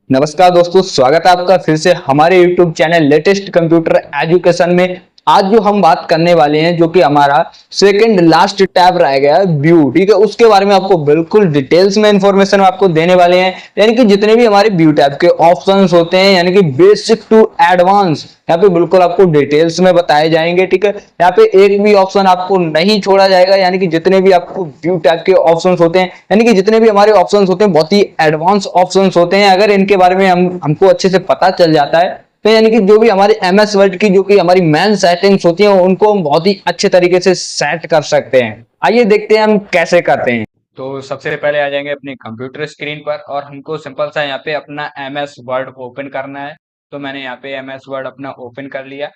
नमस्कार दोस्तों, स्वागत है आपका फिर से हमारे YouTube channel latest computer education में। आज जो हम बात करने वाले हैं जो कि हमारा सेकंड लास्ट टैब रह गया है व्यू, ठीक है। उसके बारे में आपको बिल्कुल डिटेल्स में इंफॉर्मेशन आपको देने वाले हैं। यानी कि जितने भी हमारे व्यू टैब के ऑप्शंस होते हैं, यानी कि बेसिक टू एडवांस, यहाँ पे बिल्कुल आपको डिटेल्स में बताए जाएंगे, ठीक है। यहाँ पे एक भी ऑप्शन आपको नहीं छोड़ा जाएगा। यानी कि जितने भी आपको व्यू टैब के ऑप्शंस होते हैं, यानी कि जितने भी हमारे ऑप्शंस होते हैं, बहुत ही एडवांस ऑप्शंस होते हैं। अगर इनके बारे में हमको अच्छे से पता चल जाता है, तो यानी कि जो भी हमारे एमएस वर्ड की जो कि हमारी मेन सेटिंग्स होती हैं, उनको हम बहुत ही अच्छे तरीके से सेट कर सकते हैं। आइए देखते हैं हम कैसे करते हैं। तो सबसे पहले आ जाएंगे अपनी कंप्यूटर स्क्रीन पर और हमको सिंपल सा यहाँ पे अपना एमएस वर्ड ओपन करना है। तो मैंने यहाँ पे एमएस वर्ड अपना ओपन कर लिया।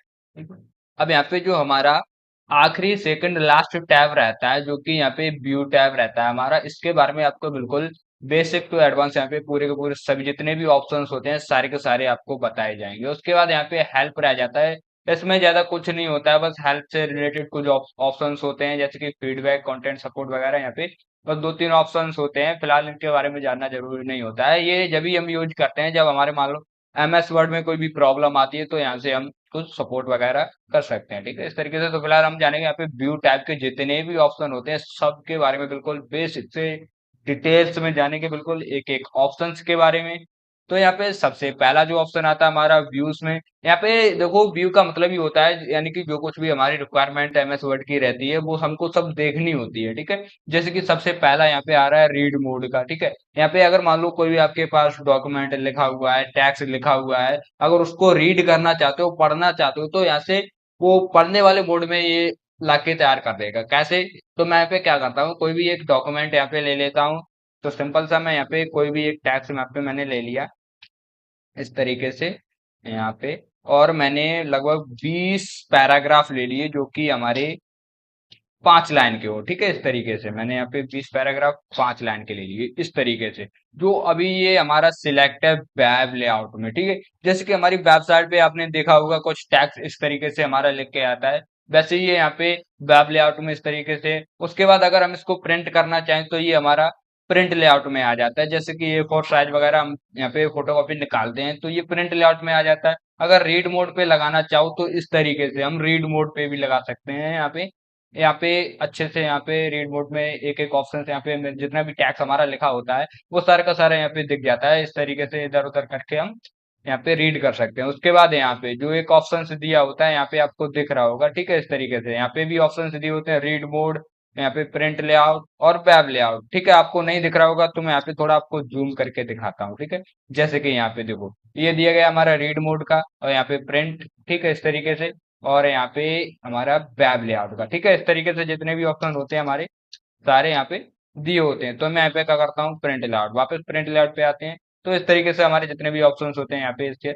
अब यहाँ पे जो हमारा आखिरी सेकंड लास्ट टैब रहता है, जो कि यहाँ पे व्यू टैब रहता है हमारा, इसके बारे में आपको बिल्कुल बेसिक टू एडवांस यहाँ पे पूरे के पूरे सभी जितने भी ऑप्शंस होते हैं सारे के सारे आपको बताए जाएंगे। उसके बाद यहाँ पे हेल्प रह जाता है। इसमें ज्यादा कुछ नहीं होता है, बस हेल्प से रिलेटेड कुछ ऑप्शंस होते हैं, जैसे कि फीडबैक, कंटेंट सपोर्ट वगैरह। यहाँ पे बस दो तीन ऑप्शंस होते हैं। फिलहाल इनके बारे में जानना जरूरी नहीं होता है। ये जब भी हम यूज करते हैं, जब हमारे मान लो एमएस वर्ड में कोई भी प्रॉब्लम आती है, तो यहाँ से हम कुछ सपोर्ट वगैरह कर सकते हैं, ठीक है। इस तरीके से तो फिलहाल हम जानेंगे यहाँ पे व्यू टैब के जितने भी ऑप्शन होते हैं सब के बारे में, बिल्कुल बेसिक से डिटेल्स में जानेंगे, बिल्कुल एक एक ऑप्शंस के बारे में। तो यहाँ पे सबसे पहला जो ऑप्शन आता है हमारा व्यूज में, यहाँ पे देखो व्यू का मतलब ही होता है, यानी कि जो कुछ भी हमारी रिक्वायरमेंट एमएस वर्ड की रहती है वो हमको सब देखनी होती है, ठीक है। जैसे कि सबसे पहला यहाँ पे आ रहा है रीड मोड का, ठीक है। यहाँ पे अगर मान लो कोई भी आपके पास डॉक्यूमेंट लिखा हुआ है, टैक्स लिखा हुआ है, अगर उसको रीड करना चाहते हो, पढ़ना चाहते हो, तो यहाँ से वो पढ़ने वाले मोड में ये लाके तैयार कर देगा। कैसे? तो मैं यहाँ पे क्या करता हूँ, कोई भी एक डॉक्यूमेंट यहाँ पे ले लेता हूँ। तो सिंपल सा मैं यहाँ पे कोई भी एक टैक्स यहाँ पे मैंने ले लिया इस तरीके से यहाँ पे, और मैंने लगभग 20 पैराग्राफ ले लिए जो कि हमारे 5 लाइन के हो, ठीक है। इस तरीके से मैंने यहाँ पे 20 पैराग्राफ 5 लाइन के ले लिए इस तरीके से। जो अभी ये हमारा सिलेक्ट है वेब लेआउट में, ठीक है। जैसे कि हमारी वेबसाइट पे आपने देखा होगा कुछ टैक्स इस तरीके से हमारा लिख के आता है, वैसे ही ये यहाँ पे वेब लेआउट में इस तरीके से। उसके बाद अगर हम इसको प्रिंट करना चाहें तो ये हमारा प्रिंट लेआउट में आ जाता है। जैसे कि ये फोर साइज वगैरह हम यहाँ पे फोटोकॉपी निकालते हैं तो ये प्रिंट लेआउट में आ जाता है। अगर रीड मोड पे लगाना चाहो तो इस तरीके से हम रीड मोड पे भी लगा सकते हैं। यहाँ पे अच्छे से यहाँ पे रीड मोड में एक एक ऑप्शन से यहाँ पे जितना भी टैक्स हमारा लिखा होता है वो सारा का सारा यहाँ पे दिख जाता है। इस तरीके से इधर उधर करके हम यहाँ पे रीड कर सकते हैं। उसके बाद यहाँ पे जो एक ऑप्शन दिया होता है यहाँ पे आपको दिख रहा होगा, ठीक है। इस तरीके से यहाँ पे भी ऑप्शन दिए होते हैं, रीड मोड, यहाँ पे प्रिंट लेआउट और वेब लेआउट, ठीक है। आपको नहीं दिख रहा होगा तो मैं यहाँ पे थोड़ा आपको जूम करके दिखाता हूँ, ठीक है। जैसे कि यहाँ पे देखो, ये दिया गया हमारा रीड मोड का और यहाँ पे प्रिंट, ठीक है, इस तरीके से। और यहाँ पे हमारा वेब लेआउट का, ठीक है। इस तरीके से जितने भी ऑप्शन होते हैं हमारे सारे यहाँ पे दिए होते हैं। तो मैं यहाँ पे क्या करता हूँ, प्रिंट लेआउट, वापस प्रिंट लेआउट पे आते हैं। तो इस तरीके से हमारे जितने भी ऑप्शंस होते हैं यहाँ पे इसके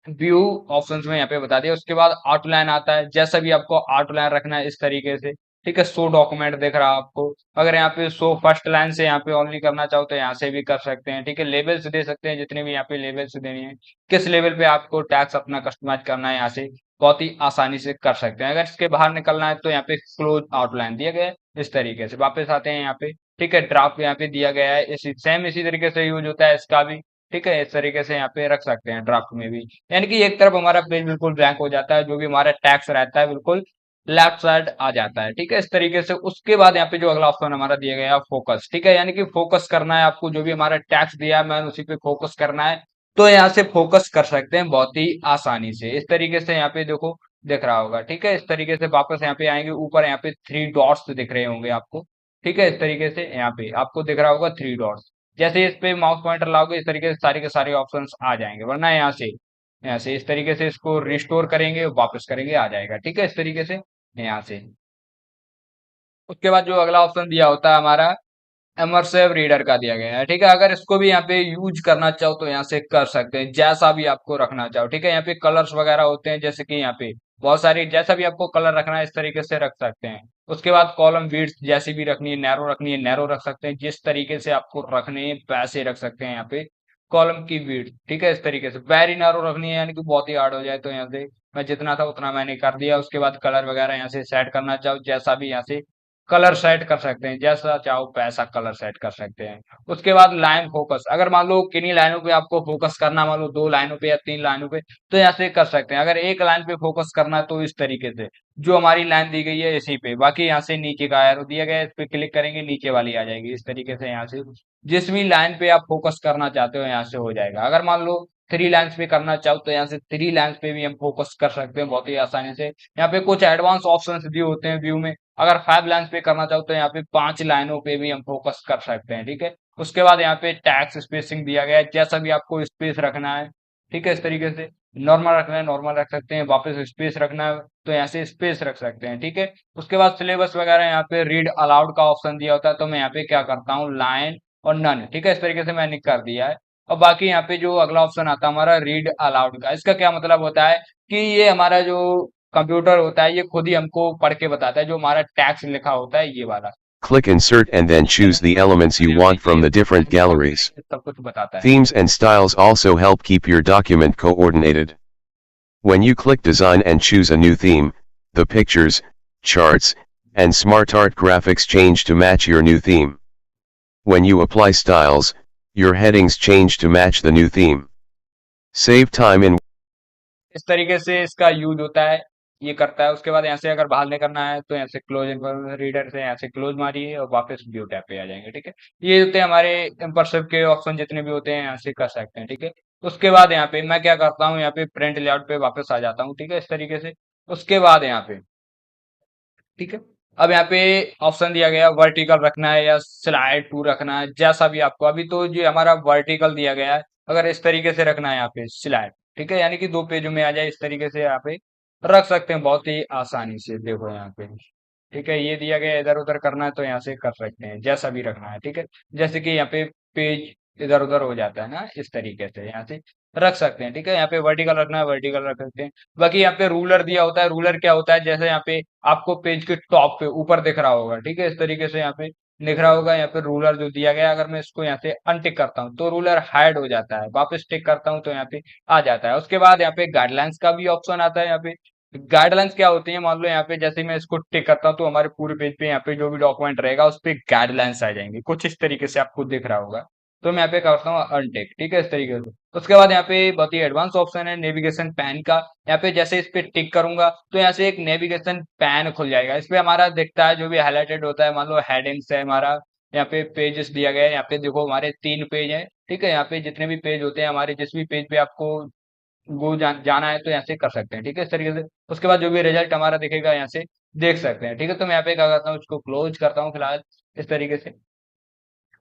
व्यू ऑप्शंस में यहाँ पे बता दिया। उसके बाद आउटलाइन आता है, जैसा भी आपको आउटलाइन रखना है इस तरीके से, ठीक है। शो डॉक्यूमेंट दिख रहा है आपको, अगर यहाँ पे शो फर्स्ट लाइन से यहाँ पे ओनली करना चाहो तो यहाँ से भी कर सकते हैं, ठीक है। लेवल्स दे सकते हैं, जितने भी यहाँ पे लेवल्स देने हैं, किस लेवल पे आपको टैक्स अपना कस्टमाइज करना है, यहाँ से बहुत ही आसानी से कर सकते हैं। अगर इसके बाहर निकलना है तो यहाँ पे क्लोज आउटलाइन दिया गया है इस तरीके से। वापस आते हैं यहाँ पे, ठीक है। ड्राफ्ट यहाँ पे दिया गया है, इसी सेम इसी तरीके से यूज होता है इसका भी, ठीक है। इस तरीके से यहाँ पे रख सकते हैं ड्राफ्ट में भी। यानी कि एक तरफ हमारा पेज बिल्कुल ब्लैंक हो जाता है, जो भी हमारा टैक्स रहता है बिल्कुल लेफ्ट साइड आ जाता है, ठीक है। इस तरीके से उसके बाद यहाँ पे जो अगला ऑप्शन हमारा दिया गया है फोकस, ठीक है। यानी कि फोकस करना है आपको, जो भी हमारा टैक्स दिया है मैं उसी पे फोकस करना है, तो यहाँ से फोकस कर सकते हैं बहुत ही आसानी से। इस तरीके से यहाँ पे देखो दिख रहा होगा, ठीक है। इस तरीके से वापस यहाँ पे आएंगे, ऊपर यहाँ पे 3 डॉट्स दिख रहे होंगे आपको, ठीक है। इस तरीके से यहाँ पे आपको दिख रहा होगा 3 डॉट्स। जैसे इस पे माउस पॉइंटर लाओगे इस तरीके से सारे के सारे ऑप्शंस आ जाएंगे, वरना यहाँ से इस तरीके से इसको रिस्टोर करेंगे, वापस करेंगे, आ जाएगा, ठीक है। इस तरीके से यहाँ से उसके बाद जो अगला ऑप्शन दिया होता है हमारा इमर्सिव रीडर का दिया गया है, ठीक है। अगर इसको भी यहाँ पे यूज करना चाहो तो यहाँ से कर सकते हैं, जैसा भी आपको रखना चाहो, ठीक है। यहाँ पे कलर्स वगैरह होते हैं, जैसे कि यहाँ पे बहुत सारी, जैसा भी आपको कलर रखना है इस तरीके से रख सकते हैं। उसके बाद कॉलम विड्थ जैसी भी रखनी है, नैरो रखनी है नैरो रख सकते हैं, जिस तरीके से आपको रखने हैं वैसे रख सकते हैं। यहाँ पे कॉलम की विड्थ, ठीक है, इस तरीके से। वेरी नैरो रखनी है यानी कि बहुत ही हार्ड हो जाए, तो यहाँ से मैं जितना था उतना मैंने कर दिया। उसके बाद कलर वगैरह यहाँ से सेट करना चाहो जैसा भी यहाँ से कलर सेट कर सकते हैं, जैसा चाहो वैसा कलर सेट कर सकते हैं। उसके बाद लाइन फोकस, अगर मान लो किन्हीं लाइनों पे आपको फोकस करना, मान लो 2 लाइनों पे या 3 लाइनों पे, तो यहाँ से कर सकते हैं। अगर एक लाइन पे फोकस करना है तो इस तरीके से, जो हमारी लाइन दी गई है इसी पे, बाकी यहाँ से नीचे का एरो दिया गया है, इस पे क्लिक करेंगे नीचे वाली आ जाएगी। इस तरीके से यहाँ से जिस भी लाइन पे आप फोकस करना चाहते हो यहाँ से हो जाएगा। अगर मान लो 3 लाइन्स पे करना चाहो तो यहाँ से 3 लाइन्स पे भी हम फोकस कर सकते हैं बहुत ही आसानी से। यहाँ पे कुछ एडवांस ऑप्शंस दिए होते हैं व्यू में। अगर 5 लाइन्स पे करना चाहो तो यहाँ पे 5 लाइनों पे भी हम फोकस कर सकते हैं, ठीक है। उसके बाद यहाँ पे टैक्स स्पेसिंग दिया गया है, जैसा भी आपको स्पेस रखना है, ठीक है। इस तरीके से नॉर्मल रखना है नॉर्मल रख सकते हैं, वापस स्पेस रखना है तो यहाँ से स्पेस रख सकते हैं, ठीक है। उसके बाद सिलेबस वगैरह यहाँ पे रीड अलाउड का ऑप्शन दिया होता है, तो मैं यहाँ पे क्या करता हूँ, लाइन और नन, ठीक है, इस तरीके से मैंने कर दिया है। और बाकी यहाँ पे जो अगला ऑप्शन आता है हमारा रीड अलाउड का, इसका क्या मतलब होता है कि ये हमारा जो कंप्यूटर होता है ये खुद ही हमको पढ़ के बताता है, जो हमारा टैक्स लिखा होता है ये वाला। Click Insert and then choose the elements you want from the different galleries. सब कुछ बताता है। Themes and styles also help keep your document coordinated. When you click Design and choose a new theme, the pictures, charts, and SmartArt graphics change to match your new theme. When you apply styles, your headings change to match the new theme. Save time in इस तरीके से इसका use होता है, ये करता है। उसके बाद यहाँ से अगर बाहर नहीं करना है तो यहाँ से क्लोज रीडर से यहाँ से क्लोज मारिए और वापस व्यू टैब पे आ जाएंगे, ठीक है। ये होते हैं हमारे इम्पर्सिव के ऑप्शन, जितने भी होते हैं यहाँ से कर सकते हैं, ठीक है। उसके बाद यहाँ पे मैं क्या करता हूँ, यहाँ पे प्रिंट लेआउट पे वापस आ जाता हूँ, ठीक है, इस तरीके से। उसके बाद यहाँ पे, ठीक है, अब यहाँ पे ऑप्शन दिया गया वर्टिकल रखना है या स्लाइड टू रखना है, जैसा भी आपको। अभी तो जो हमारा वर्टिकल दिया गया है, अगर इस तरीके से रखना है यहाँ पे स्लाइड, ठीक है, यानी कि 2 पेजों में आ जाए, इस तरीके से यहाँ पे रख सकते हैं बहुत ही आसानी से। देखो यहाँ पे, ठीक है, ये दिया गया, इधर उधर करना है तो यहाँ से कर सकते हैं, जैसा भी रखना है, ठीक है। जैसे कि यहाँ पे पेज इधर उधर हो जाता है ना, इस तरीके से यहाँ से रख सकते हैं, ठीक है। यहाँ पे वर्टिकल रखना है वर्टिकल रख सकते हैं। बाकी यहाँ पे रूलर दिया होता है, रूलर क्या होता है, जैसे यहाँ पे आपको पेज के टॉप पे ऊपर दिख रहा होगा, ठीक है, इस तरीके से यहाँ पे दिख रहा होगा। यहाँ पे रूलर जो दिया गया है, अगर मैं इसको यहाँ से अनटिक करता हूँ तो रूलर हाइड हो जाता है, वापस टिक करता हूँ तो यहाँ पे आ जाता है। उसके बाद यहाँ पे गाइडलाइंस का भी ऑप्शन आता है। यहाँ पे गाइडलाइंस क्या होती है, मान लो यहाँ पे जैसे ही मैं इसको टिक करता हूँ तो हमारे पूरे पेज पे यहाँ पे जो भी डॉक्यूमेंट रहेगा उस पे गाइडलाइंस आ जाएंगे, कुछ इस तरीके से आपको दिख रहा होगा। तो मैं यहाँ पे करता हूँ अनटिक, ठीक है, इस तरीके से। उसके बाद यहाँ पे बहुत ही एडवांस ऑप्शन है नेविगेशन पैन का। यहाँ पे जैसे इस पे टिक करूंगा तो यहाँ से एक नेविगेशन पैन खुल जाएगा। इस पे हमारा दिखता है जो भी हाईलाइटेड होता है, मान लो हेडिंग्स है हमारा, यहाँ पे पेजेस दिया गया है। यहाँ पे देखो हमारे 3 पेज हैं, ठीक है। यहाँ पे जितने भी पेज होते हैं हमारे, जिस भी पेज पे आपको जाना है तो यहाँ से कर सकते हैं, ठीक है, इस तरीके से। उसके बाद जो भी रिजल्ट हमारा दिखेगा यहाँ से देख सकते हैं, ठीक है। तो मैं यहाँ पे क्या करता हूँ, इसको क्लोज करता हूँ फिलहाल, इस तरीके से।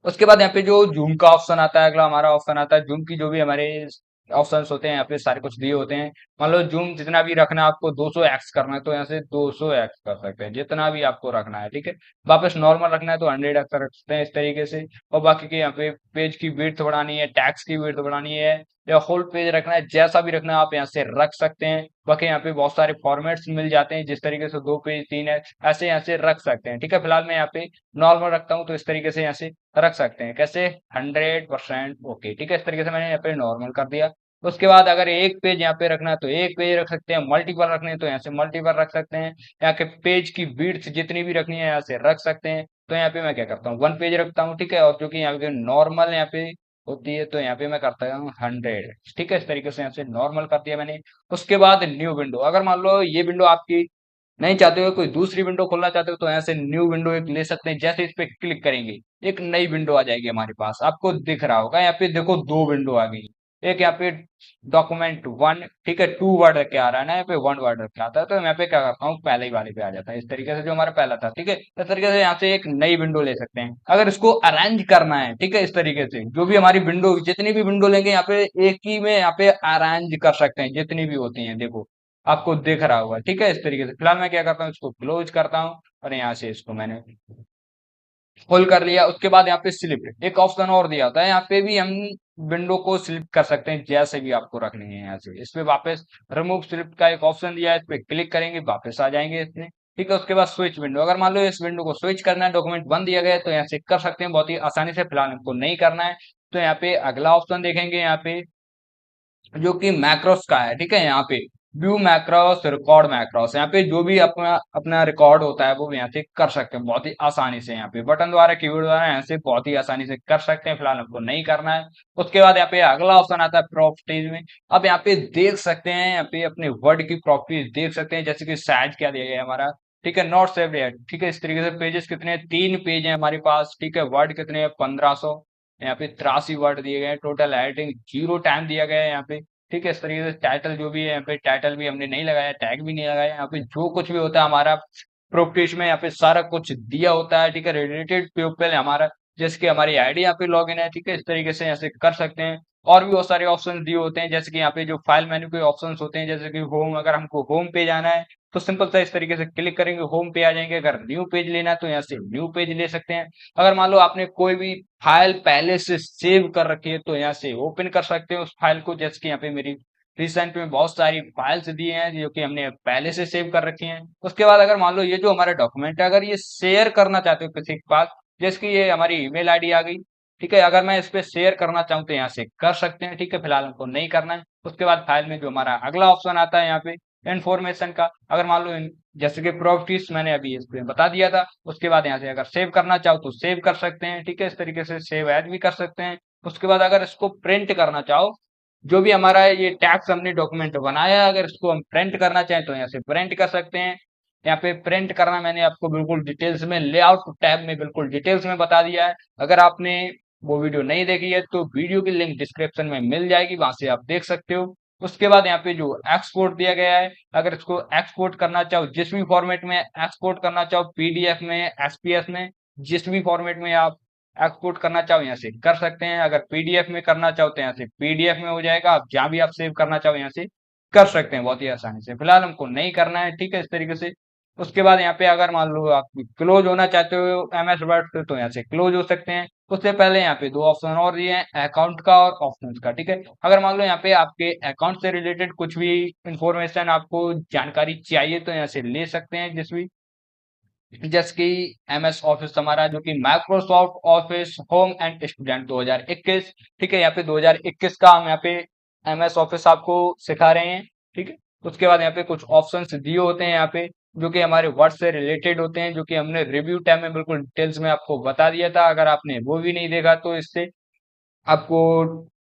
उसके बाद यहाँ पे जो जूम का ऑप्शन आता है, अगला हमारा ऑप्शन आता है जूम की। जो भी हमारे ऑप्शंस होते हैं यहाँ पे सारे कुछ दिए होते हैं। मान लो जूम जितना भी रखना है आपको, 200x करना है तो यहाँ से 200x कर सकते हैं, जितना भी आपको रखना है, ठीक है। वापस नॉर्मल रखना है तो 100x रख सकते हैं, इस तरीके से। और बाकी के यहाँ पे पेज की विड्थ बढ़ानी है, टैक्स की विड्थ बढ़ानी है, या होल पेज रखना है, जैसा भी रखना है आप यहाँ से रख सकते हैं। बाकी यहाँ पे बहुत सारे फॉर्मेट्स मिल जाते हैं, जिस तरीके से 2 पेज 3 है, ऐसे यहाँ से रख सकते हैं, ठीक है। फिलहाल मैं यहाँ पे नॉर्मल रखता हूँ तो इस तरीके से यहाँ से रख सकते हैं, कैसे, 100% ओके, ठीक है। इस तरीके से मैंने यहाँ पे नॉर्मल कर दिया। उसके बाद अगर एक पेज यहाँ पे रखना है तो एक पेज रख सकते हैं, मल्टीपल रखने हैं तो यहाँ से मल्टीपल रख सकते हैं। यहाँ के पेज की विड्थ जितनी भी रखनी है यहाँ से रख सकते हैं। तो यहाँ पे मैं क्या करता हूँ, 1 पेज रखता हूँ, ठीक है। और जो कि यहाँ पे नॉर्मल यहाँ पे होती है तो यहाँ पे मैं करता हूँ 100, ठीक है। इस तरीके से यहाँ से नॉर्मल कर दिया मैंने। उसके बाद न्यू विंडो, अगर मान लो ये विंडो आपकी नहीं चाहते हो, कोई दूसरी विंडो खोलना चाहते हो, तो यहाँ से न्यू विंडो एक ले सकते हैं। जैसे इस पे क्लिक करेंगे एक नई विंडो आ जाएगी हमारे पास, आपको दिख रहा होगा यहाँ पे, देखो 2 विंडो आ गई। एक यहाँ पे डॉक्यूमेंट 1, ठीक है, 2 वर्ड रख के आ रहा है ना, यहाँ पे 1 वर्ड रख के आता है। तो मैं यहाँ पे क्या करता हूँ, पहले ही वाले पे आ जाता है, इस तरीके से जो हमारा पहला था, ठीक है। इस तरीके से यहाँ से एक नई विंडो ले सकते हैं। अगर इसको अरेंज करना है, ठीक है, इस तरीके से जो भी हमारी विंडो, जितनी भी विंडो लेंगे यहाँ पे एक ही में यहाँ पे अरेंज कर सकते हैं, जितनी भी होती हैं, देखो आपको दिख रहा होगा, ठीक है, इस तरीके से। फिलहाल मैं क्या करता हूँ, इसको क्लोज करता हूँ और यहाँ से इसको मैंने फुल कर लिया। उसके बाद यहाँ पे स्लिप एक ऑप्शन और दिया होता है, यहाँ पे भी हम विंडो को स्लिप कर सकते हैं, जैसे भी आपको रखनी है। यहाँ से इस पे वापस रिमूव स्लिप का एक ऑप्शन दिया है, इस पे क्लिक करेंगे वापस आ जाएंगे इसमें, ठीक है। उसके बाद स्विच विंडो, अगर मान लो इस विंडो को स्विच करना है, डॉक्यूमेंट बन दिया गया है, तो यहाँ से कर सकते हैं बहुत ही आसानी से। फिलहाल हमको नहीं करना है तो यहाँ पे अगला ऑप्शन देखेंगे, यहाँ पे जो कि मैक्रोस का है, ठीक है। यहाँ पे व्यू मैक्रोस, रिकॉर्ड मैक्रोस, यहाँ पे जो भी अपना अपना रिकॉर्ड होता है वो यहाँ से कर सकते हैं बहुत ही आसानी से। यहाँ पे बटन द्वारा, कीबोर्ड द्वारा यहाँ से बहुत ही आसानी से कर सकते हैं। फिलहाल हमको नहीं करना है। उसके बाद यहाँ पे अगला ऑप्शन आता है प्रॉपर्टीज में। अब यहाँ पे देख सकते हैं, यहाँ पे अपने वर्ड की प्रॉपर्टीज देख सकते हैं, जैसे कि साइज क्या दिया गया है हमारा, ठीक है, नॉट सेव्ड यet, ठीक है। इस तरीके से पेजेस कितने हैं, 3 पेज है हमारे पास, ठीक है। वर्ड कितने हैं, 1500, यहाँ पे 83 वर्ड दिए गए हैं। टोटल एडिटिंग 0 टाइम दिया गया है यहाँ पे, ठीक है। इस तरीके से टाइटल जो भी है यहाँ पे, टाइटल भी हमने नहीं लगाया, टैग भी नहीं लगाया। यहाँ पे जो कुछ भी होता है हमारा प्रॉपर्टीज में, यहाँ पे सारा कुछ दिया होता है, ठीक है। रिलेटेड पीपल हमारा, जैसे कि हमारी आईडी यहाँ पे लॉगिन है, ठीक है। इस तरीके से यहाँ से कर सकते हैं। और भी बहुत सारे ऑप्शन दिए होते हैं, जैसे कि यहाँ पे जो फाइल मेन्यू के ऑप्शंस होते हैं, जैसे कि होम, अगर हमको होम पे जाना है तो सिंपल सा इस तरीके से क्लिक करेंगे, होम पे आ जाएंगे। अगर न्यू पेज लेना है तो यहाँ से न्यू पेज ले सकते हैं। अगर मान लो आपने कोई भी फाइल पहले से सेव कर रखी है तो यहाँ से ओपन कर सकते हैं उस फाइल को, जैसे कि यहाँ पे मेरी रिसेंट में बहुत सारी फाइल्स दी हैं जो कि हमने पहले से सेव कर रखी हैं। उसके बाद अगर मान लो ये जो हमारा डॉक्यूमेंट है, अगर ये शेयर करना चाहते हो किसी के पास, जैसे कि ये हमारी ईमेल आईडी आ गई, ठीक है। अगर मैं इस पे शेयर करना चाहूँ तो यहाँ से कर सकते हैं, ठीक है। फिलहाल हमको नहीं करना है। उसके बाद फाइल में जो हमारा अगला ऑप्शन आता है यहाँ पे इन्फॉर्मेशन का, अगर मान लो जैसे कि प्रॉपर्टीज मैंने अभी इस पे बता दिया था। उसके बाद यहाँ से अगर सेव करना चाहो तो सेव कर सकते हैं, ठीक है। इस तरीके से सेव एज भी कर सकते हैं। उसके बाद अगर इसको प्रिंट करना चाहो, जो भी हमारा ये टैक्स हमने डॉक्यूमेंट बनाया है, अगर इसको हम प्रिंट करना चाहें तो यहाँ से प्रिंट कर सकते हैं। यहाँ पे प्रिंट करना मैंने आपको बिल्कुल डिटेल्स में लेआउट टैब में बिल्कुल डिटेल्स में बता दिया है। अगर आपने वो वीडियो नहीं देखी है तो वीडियो की लिंक डिस्क्रिप्शन में मिल जाएगी, वहां से आप देख सकते हो। उसके बाद यहाँ पे जो एक्सपोर्ट दिया गया है, अगर इसको एक्सपोर्ट करना चाहो जिस भी फॉर्मेट में एक्सपोर्ट करना चाहो, पीडीएफ में, एसपीएस में, जिस भी फॉर्मेट में आप एक्सपोर्ट करना चाहो यहाँ से कर सकते हैं। अगर पीडीएफ में करना चाहो तो यहाँ से पीडीएफ में हो जाएगा। आप जहां भी आप सेव करना चाहो यहाँ से कर सकते हैं बहुत ही आसानी से। फिलहाल हमको नहीं करना है, ठीक है, इस तरीके से। उसके बाद यहाँ पे अगर मान लो आप क्लोज होना चाहते हो एमएस वर्ड से तो यहाँ से क्लोज हो सकते हैं। उससे पहले यहाँ पे 2 ऑप्शन और दिए हैं, अकाउंट का और ऑप्शंस का, ठीक है। अगर मान लो यहाँ पे आपके अकाउंट से रिलेटेड कुछ भी इंफॉर्मेशन, आपको जानकारी चाहिए तो यहाँ से ले सकते हैं जिस भी, जैसे कि एमएस ऑफिस हमारा जो कि Microsoft office home and student 2021, ठीक है। यहाँ पे 2021 का हम यहाँ पे एमएस ऑफिस आपको सिखा रहे हैं, ठीक है। उसके बाद यहाँ पे कुछ ऑप्शंस दिए होते हैं यहाँ पे, जो कि हमारे वर्ड से रिलेटेड होते हैं, जो कि हमने रिव्यू टाइम में बिल्कुल डिटेल्स में आपको बता दिया था। अगर आपने वो भी नहीं देखा तो इससे आपको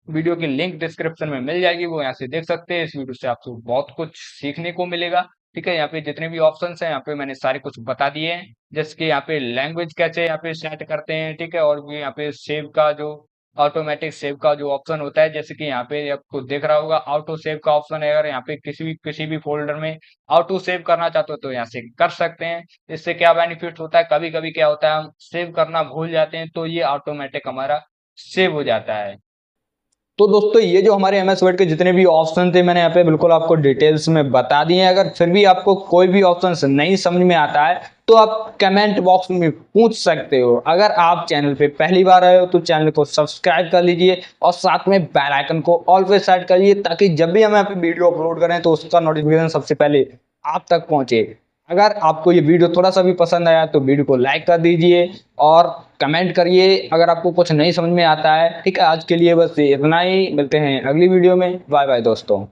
वीडियो की लिंक डिस्क्रिप्शन में मिल जाएगी, वो यहाँ से देख सकते हैं। इस वीडियो से आपको बहुत कुछ सीखने को मिलेगा, ठीक है। यहाँ पे जितने भी ऑप्शंस हैं यहाँ पे मैंने सारे कुछ बता दिए हैं, जैसे कि यहाँ पे लैंग्वेज कैसे यहाँ पे सेट करते हैं, ठीक है। और भी यहाँ पे सेव का जो ऑटोमेटिक सेव का जो ऑप्शन होता है, जैसे कि यहाँ पे आपको दिख रहा होगा ऑटो सेव का ऑप्शन है। अगर यहाँ पे किसी भी फोल्डर में ऑटो सेव करना चाहते हो तो यहाँ से कर सकते हैं। इससे क्या बेनिफिट होता है, कभी कभी क्या होता है हम सेव करना भूल जाते हैं तो ये ऑटोमेटिक हमारा सेव हो जाता है। तो दोस्तों ये जो हमारे एमएस वर्ड के जितने भी ऑप्शन थे मैंने यहाँ पे बिल्कुल आपको डिटेल्स में बता दिए हैं। अगर फिर भी आपको कोई भी ऑप्शन नहीं समझ में आता है तो आप कमेंट बॉक्स में पूछ सकते हो। अगर आप चैनल पे पहली बार आए हो तो चैनल को सब्सक्राइब कर लीजिए और साथ में बेल आइकन को ऑल पे सेट करिए, ताकि जब भी हम यहाँ पे वीडियो अपलोड करें तो उसका नोटिफिकेशन सबसे पहले आप तक पहुंचे। अगर आपको ये वीडियो थोड़ा सा भी पसंद आया तो वीडियो को लाइक कर दीजिए और कमेंट करिए अगर आपको कुछ नहीं समझ में आता है, ठीक है। आज के लिए बस इतना ही, मिलते हैं अगली वीडियो में। बाय बाय दोस्तों।